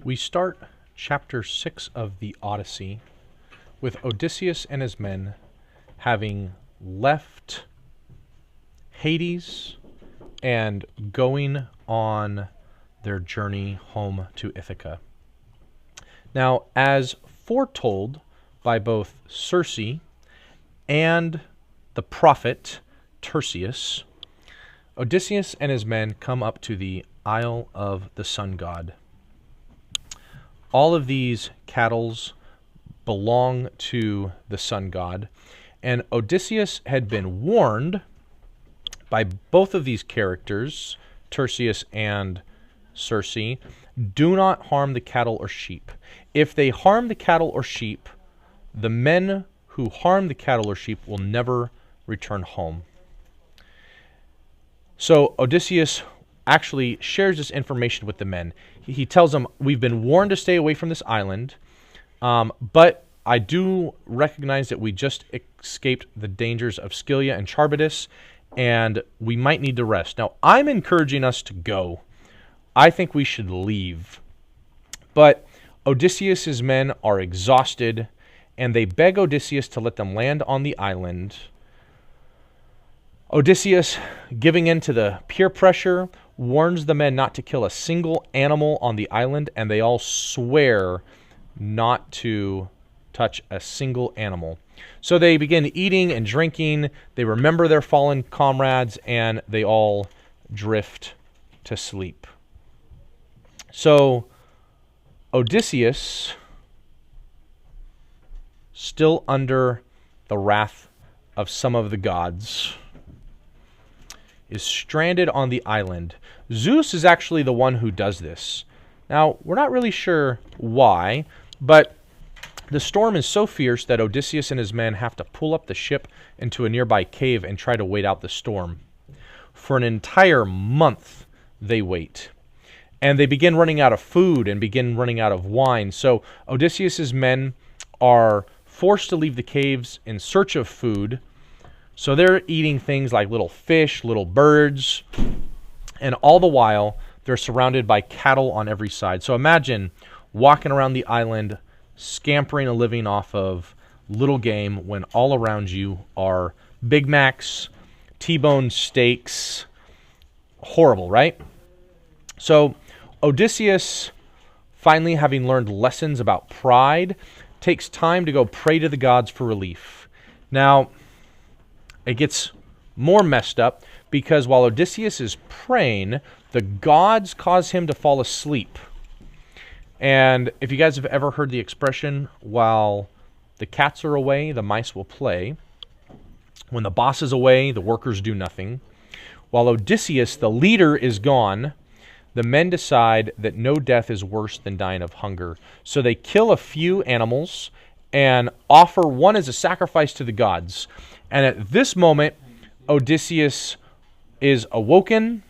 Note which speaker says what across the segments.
Speaker 1: We start chapter 6 of the Odyssey with Odysseus and his men having left Hades and going on their journey home to Ithaca. Now, as foretold by both Circe and the prophet Tiresias, Odysseus and his men come up to the Isle of the Sun God. All of these cattle belong to the sun god, and Odysseus had been warned by both of these characters, Tiresias and Circe, do not harm the cattle or sheep. If they harm the cattle or sheep, the men who harm the cattle or sheep will never return home. So Odysseus actually shares this information with the men. He tells them, we've been warned to stay away from this island, but I do recognize that we just escaped the dangers of Scylla and Charybdis, and we might need to rest. Now, I'm encouraging us to go. I think we should leave. But Odysseus' men are exhausted, and they beg Odysseus to let them land on the island. Odysseus, giving in to the peer pressure, warns the men not to kill a single animal on the island, and they all swear not to touch a single animal. So they begin eating and drinking, they remember their fallen comrades, and they all drift to sleep. So Odysseus, still under the wrath of some of the gods, is stranded on the island. Zeus is actually the one who does this. Now, we're not really sure why, but the storm is so fierce that Odysseus and his men have to pull up the ship into a nearby cave and try to wait out the storm. For an entire month, they wait. And they begin running out of food and begin running out of wine. So Odysseus' men are forced to leave the caves in search of food. So they're eating things like little fish, little birds, and all the while they're surrounded by cattle on every side. So imagine walking around the island, scampering a living off of little game when all around you are Big Macs, T-bone steaks. Horrible, right? So Odysseus, finally having learned lessons about pride, takes time to go pray to the gods for relief. Now, it gets more messed up because while Odysseus is praying, the gods cause him to fall asleep. And if you guys have ever heard the expression, while the cats are away, the mice will play. When the boss is away, the workers do nothing. While Odysseus, the leader, is gone, the men decide that no death is worse than dying of hunger. So they kill a few animals and offer one as a sacrifice to the gods. And at this moment, Odysseus is awoken,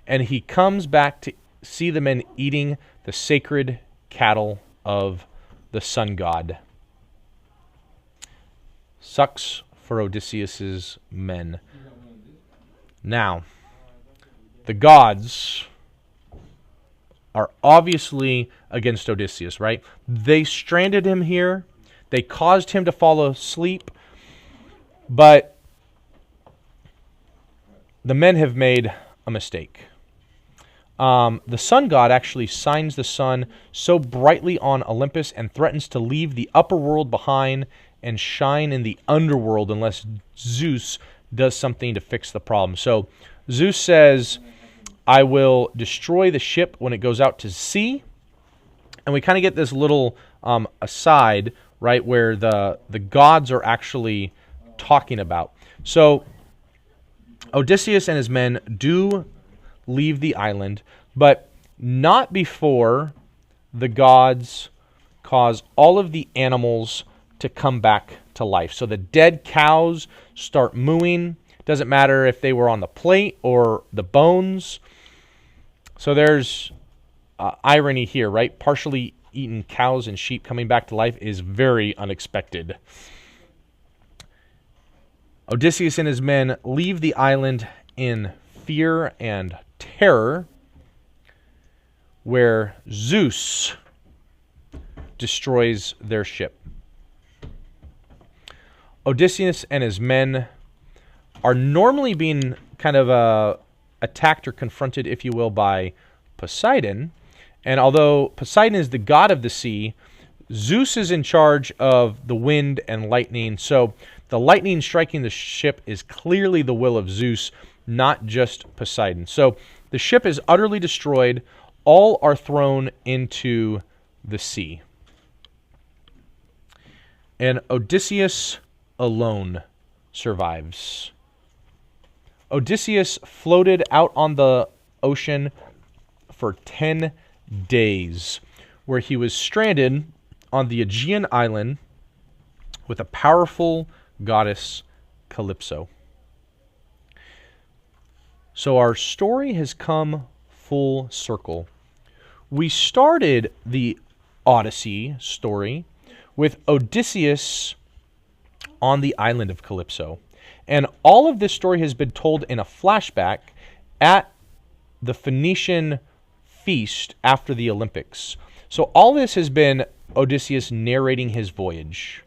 Speaker 1: and he comes back to see the men eating the sacred cattle of the sun god. Sucks for Odysseus' men. Now, the gods are obviously against Odysseus, right? They stranded him here. They caused him to fall asleep. But the men have made a mistake. The sun god actually signs the sun so brightly on Olympus and threatens to leave the upper world behind and shine in the underworld unless Zeus does something to fix the problem. So Zeus says, I will destroy the ship when it goes out to sea. And we kind of get this little aside, right, where the gods are actually talking about. So Odysseus and his men do leave the island, but not before the gods cause all of the animals to come back to life. So the dead cows start mooing. Doesn't matter if they were on the plate or the bones. So there's irony here, right? Partially eaten cows and sheep coming back to life is very unexpected. Odysseus and his men leave the island in fear and terror, where Zeus destroys their ship. Odysseus and his men are normally being kind of attacked or confronted, if you will, by Poseidon. And although Poseidon is the god of the sea, Zeus is in charge of the wind and lightning. So the lightning striking the ship is clearly the will of Zeus, not just Poseidon. So the ship is utterly destroyed. All are thrown into the sea. And Odysseus alone survives. Odysseus floated out on the ocean for 10 days, where he was stranded on the Aegean island with a powerful goddess, Calypso. So our story has come full circle. We started the Odyssey story with Odysseus on the island of Calypso. And all of this story has been told in a flashback at the Phoenician feast after the Olympics. So all this has been Odysseus narrating his voyage.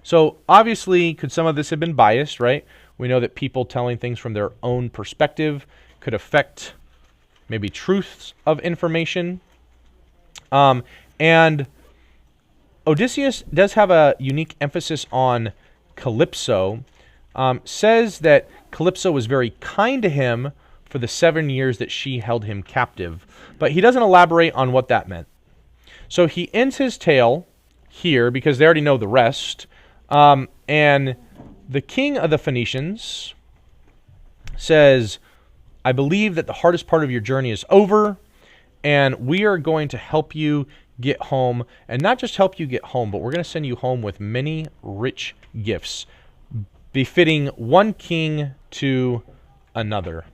Speaker 1: So obviously, could some of this have been biased, right? We know that people telling things from their own perspective could affect maybe truths of information. And Odysseus does have a unique emphasis on Calypso. Says that Calypso was very kind to him for the 7 years that she held him captive. But he doesn't elaborate on what that meant. So he ends his tale here because they already know the rest. And the king of the Phoenicians says, I believe that the hardest part of your journey is over, and we are going to help you get home. And not just help you get home, but we're going to send you home with many rich gifts, befitting one king to another.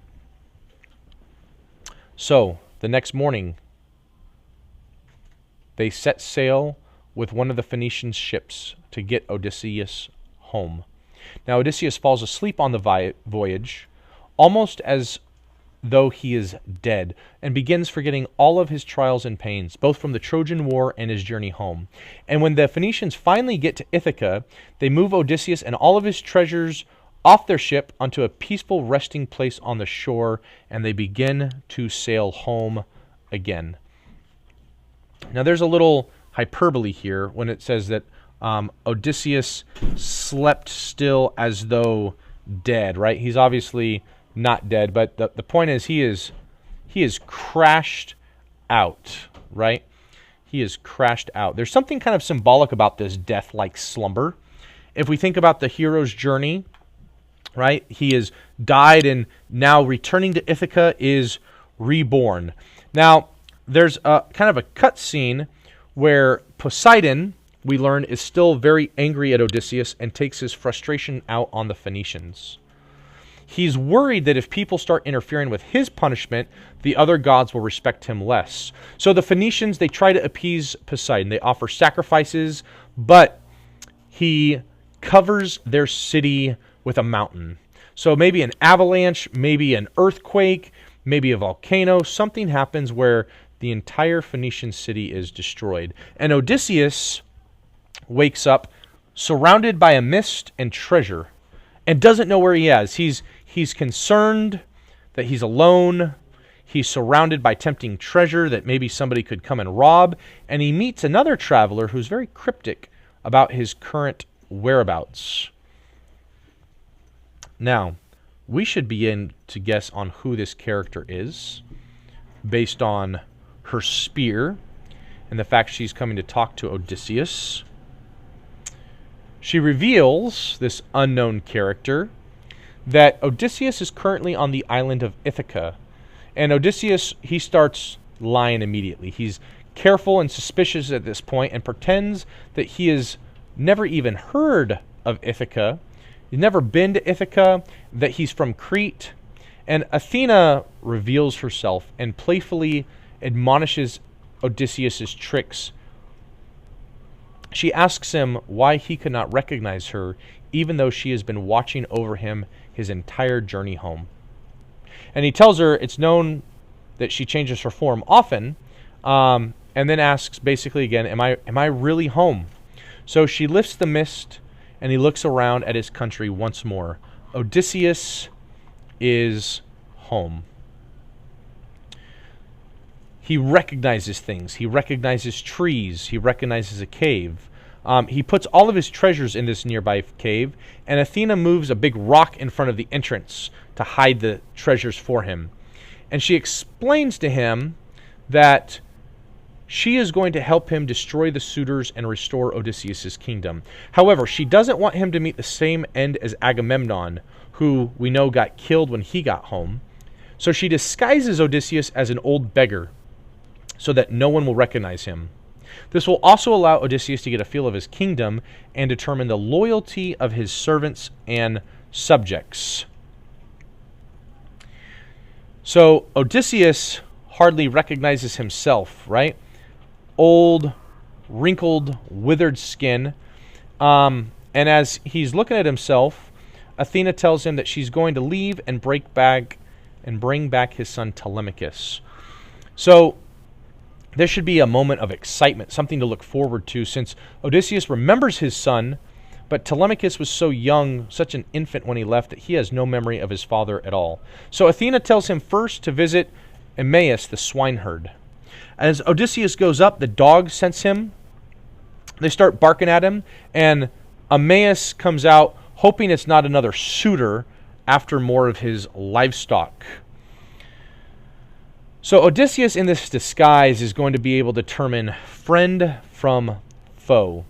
Speaker 1: So, the next morning, they set sail with one of the Phoenician ships to get Odysseus home. Now, Odysseus falls asleep on the voyage, almost as though he is dead, and begins forgetting all of his trials and pains, both from the Trojan War and his journey home. And when the Phoenicians finally get to Ithaca, they move Odysseus and all of his treasures off their ship onto a peaceful resting place on the shore, and they begin to sail home again. Now, there's a little hyperbole here when it says that Odysseus slept still as though dead, right? He's obviously not dead, but the point is he is crashed out, right? He is crashed out. There's something kind of symbolic about this death-like slumber. If we think about the hero's journey, right? He has died and now returning to Ithaca is reborn. Now, there's a kind of a cut scene where Poseidon, we learn, is still very angry at Odysseus and takes his frustration out on the Phoenicians. He's worried that if people start interfering with his punishment, the other gods will respect him less. So the Phoenicians, they try to appease Poseidon. They offer sacrifices, but he covers their city with a mountain. So maybe an avalanche, maybe an earthquake, maybe a volcano. Something happens where the entire Phoenician city is destroyed. And Odysseus wakes up surrounded by a mist and treasure and doesn't know where he is. He's concerned that he's alone. He's surrounded by tempting treasure that maybe somebody could come and rob. And he meets another traveler who's very cryptic about his current whereabouts. Now, we should begin to guess on who this character is based on her spear and the fact she's coming to talk to Odysseus. She reveals, this unknown character, that Odysseus is currently on the island of Ithaca. And Odysseus, he starts lying immediately. He's careful and suspicious at this point and pretends that he has never even heard of Ithaca. He's never been to Ithaca, that he's from Crete. And Athena reveals herself and playfully admonishes Odysseus' tricks. She asks him why he could not recognize her, even though she has been watching over him his entire journey home. And he tells her it's known that she changes her form often, and then asks basically again, am I really home? So she lifts the mist, and he looks around at his country once more. Odysseus is home. He recognizes things. He recognizes trees. He recognizes a cave. He puts all of his treasures in this nearby cave, and Athena moves a big rock in front of the entrance to hide the treasures for him. And she explains to him that she is going to help him destroy the suitors and restore Odysseus' kingdom. However, she doesn't want him to meet the same end as Agamemnon, who we know got killed when he got home. So she disguises Odysseus as an old beggar so that no one will recognize him. This will also allow Odysseus to get a feel of his kingdom and determine the loyalty of his servants and subjects. So Odysseus hardly recognizes himself, right? Old, wrinkled, withered skin. And as he's looking at himself, Athena tells him that she's going to leave and bring back his son Telemachus. So there should be a moment of excitement, something to look forward to, since Odysseus remembers his son, but Telemachus was so young, such an infant when he left, that he has no memory of his father at all. So Athena tells him first to visit Emmaus, the swineherd. As Odysseus goes up, the dogs sense him. They start barking at him, and Emmaus comes out, hoping it's not another suitor after more of his livestock. So Odysseus in this disguise is going to be able to determine friend from foe.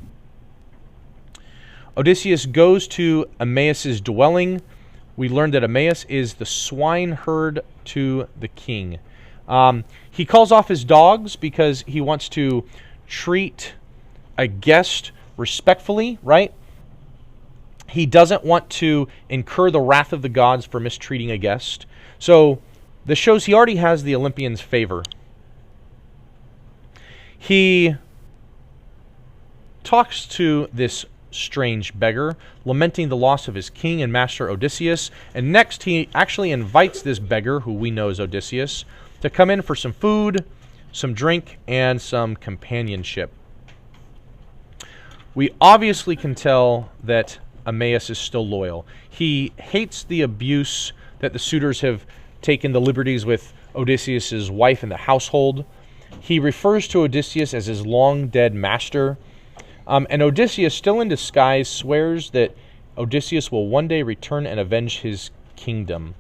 Speaker 1: Odysseus goes to Emmaus' dwelling. We learn that Emmaus is the swineherd to the king. He calls off his dogs because he wants to treat a guest respectfully, right? He doesn't want to incur the wrath of the gods for mistreating a guest. So this shows he already has the Olympians' favor. He talks to this strange beggar, lamenting the loss of his king and master Odysseus. And next he actually invites this beggar, who we know is Odysseus, to come in for some food, some drink, and some companionship. We obviously can tell that Emmaus is still loyal. He hates the abuse that the suitors have taken the liberties with Odysseus' wife and the household. He refers to Odysseus as his long-dead master. And Odysseus, still in disguise, swears that Odysseus will one day return and avenge his kingdom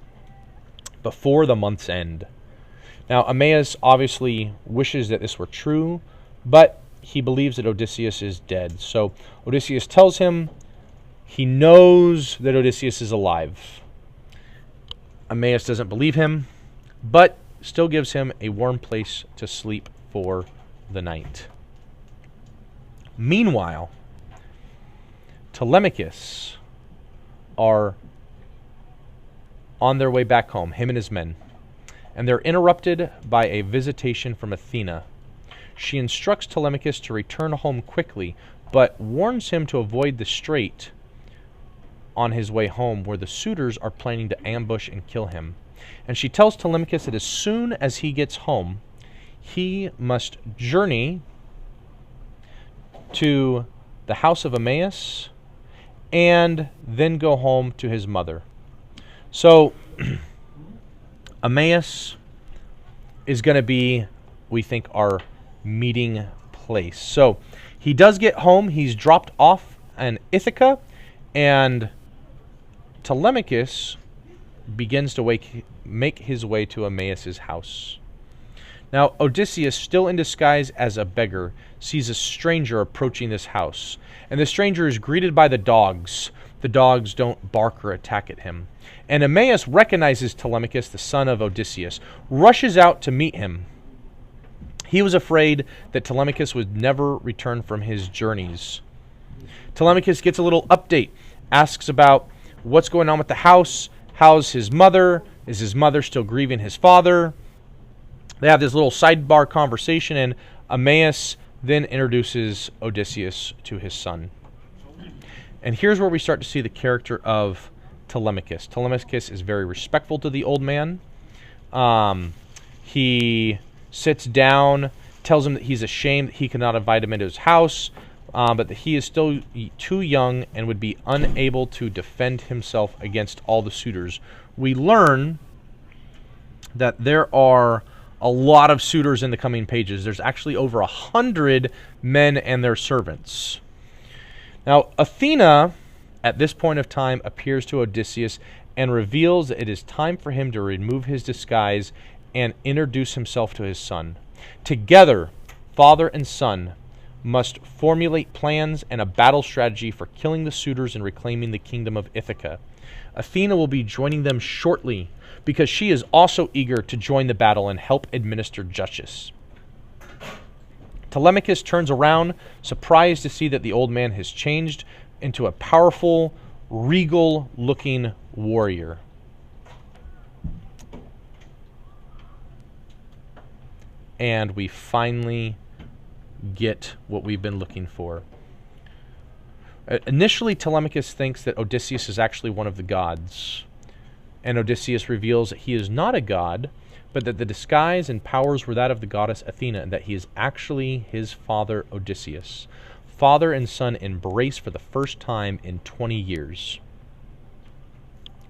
Speaker 1: before the month's end. Now, Emmaus obviously wishes that this were true, but he believes that Odysseus is dead. So Odysseus tells him he knows that Odysseus is alive. Emmaus doesn't believe him, but still gives him a warm place to sleep for the night. Meanwhile, Telemachus are on their way back home, him and his men, and they're interrupted by a visitation from Athena. She instructs Telemachus to return home quickly, but warns him to avoid the strait on his way home, where the suitors are planning to ambush and kill him. And she tells Telemachus that as soon as he gets home, he must journey to the house of Emmaus and then go home to his mother. So Emmaus is going to be, we think, our meeting place. So he does get home. He's dropped off in Ithaca, and Telemachus begins to make his way to Emmaus' house. Now, Odysseus, still in disguise as a beggar, sees a stranger approaching this house, and the stranger is greeted by the dogs. The dogs don't bark or attack at him. And Emmaus recognizes Telemachus, the son of Odysseus, rushes out to meet him. He was afraid that Telemachus would never return from his journeys. Telemachus gets a little update, asks about what's going on with the house, how's his mother, is his mother still grieving his father. They have this little sidebar conversation, and Emmaus then introduces Odysseus to his son. And here's where we start to see the character of Telemachus. Telemachus is very respectful to the old man. He sits down tells him that he's ashamed that he cannot invite him into his house, but that he is still too young and would be unable to defend himself against all the suitors. We learn that there are a lot of suitors in the coming pages. There's actually over 100 men and their servants. Now, Athena, at this point of time, appears to Odysseus and reveals that it is time for him to remove his disguise and introduce himself to his son. Together, father and son must formulate plans and a battle strategy for killing the suitors and reclaiming the kingdom of Ithaca. Athena will be joining them shortly because she is also eager to join the battle and help administer justice. Telemachus turns around, surprised to see that the old man has changed into a powerful, regal-looking warrior. And we finally get what we've been looking for. Initially, Telemachus thinks that Odysseus is actually one of the gods. And Odysseus reveals that he is not a god, but that the disguise and powers were that of the goddess Athena, and that he is actually his father Odysseus. Father and son embrace for the first time in 20 years.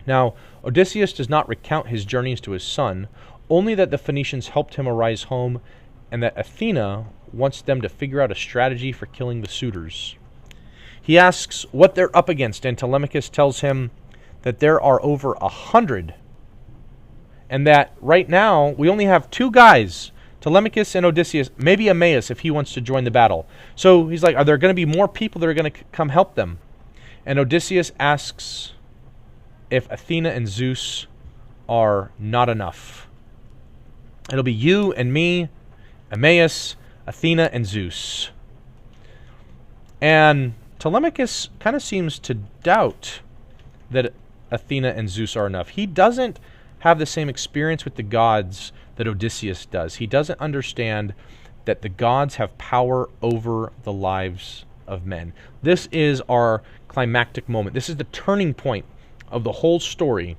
Speaker 1: Now, Odysseus does not recount his journeys to his son, only that the Phoenicians helped him arise home, and that Athena wants them to figure out a strategy for killing the suitors. He asks what they're up against, and Telemachus tells him that there are over 100, and that right now we only have 2 guys, Telemachus and Odysseus, maybe Eumaeus if he wants to join the battle. So he's like, are there going to be more people that are going to come help them? And Odysseus asks if Athena and Zeus are not enough. It'll be you and me, Eumaeus, Athena, and Zeus. And Telemachus kind of seems to doubt that Athena and Zeus are enough. He doesn't have the same experience with the gods that Odysseus does. He doesn't understand that the gods have power over the lives of men. This is our climactic moment. This is the turning point of the whole story.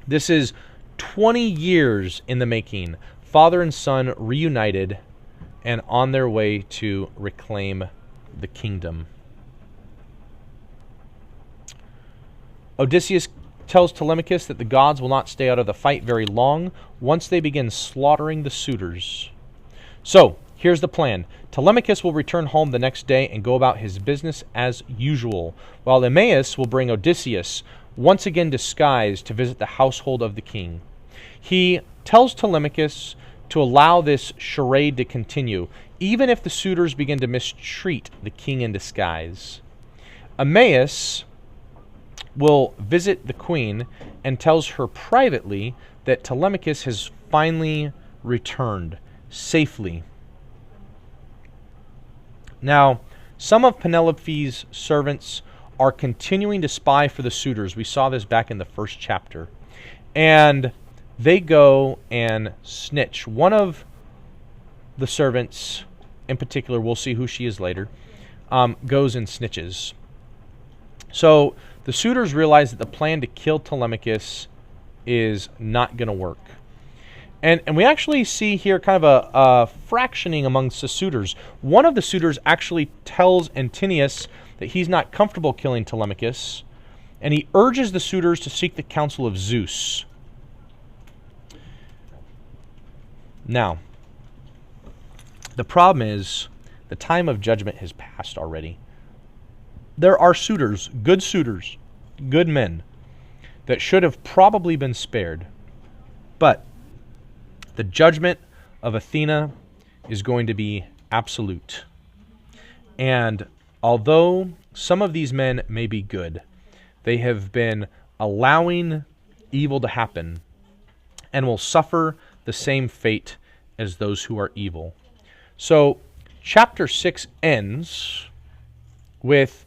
Speaker 1: This is 20 years in the making. Father and son reunited and on their way to reclaim the kingdom. Odysseus tells Telemachus that the gods will not stay out of the fight very long once they begin slaughtering the suitors. So, here's the plan. Telemachus will return home the next day and go about his business as usual, while Eumaeus will bring Odysseus, once again disguised, to visit the household of the king. He tells Telemachus to allow this charade to continue, even if the suitors begin to mistreat the king in disguise. Eumaeus will visit the queen and tells her privately that Telemachus has finally returned safely. Now, some of Penelope's servants are continuing to spy for the suitors. We saw this back in the first chapter. And they go and snitch. One of the servants, in particular, we'll see who she is later, goes and snitches. So the suitors realize that the plan to kill Telemachus is not going to work. And we actually see here kind of a fractioning amongst the suitors. One of the suitors actually tells Antinous that he's not comfortable killing Telemachus, and he urges the suitors to seek the counsel of Zeus. Now, the problem is the time of judgment has passed already. There are suitors, good men, that should have probably been spared. But the judgment of Athena is going to be absolute. And although some of these men may be good, they have been allowing evil to happen and will suffer the same fate as those who are evil. So, chapter 6 ends with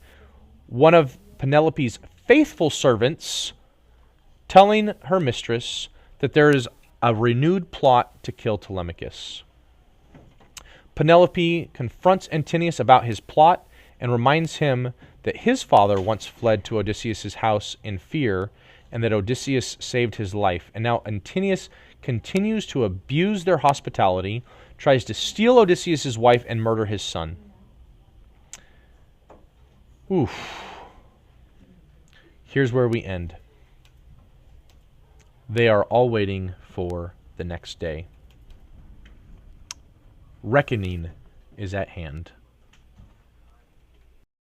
Speaker 1: one of Penelope's faithful servants telling her mistress that there is a renewed plot to kill Telemachus. Penelope confronts Antinous about his plot and reminds him that his father once fled to Odysseus' house in fear and that Odysseus saved his life. And now Antinous continues to abuse their hospitality, tries to steal Odysseus' wife and murder his son. Oof. Here's where we end. They are all waiting for the next day. Reckoning is at hand.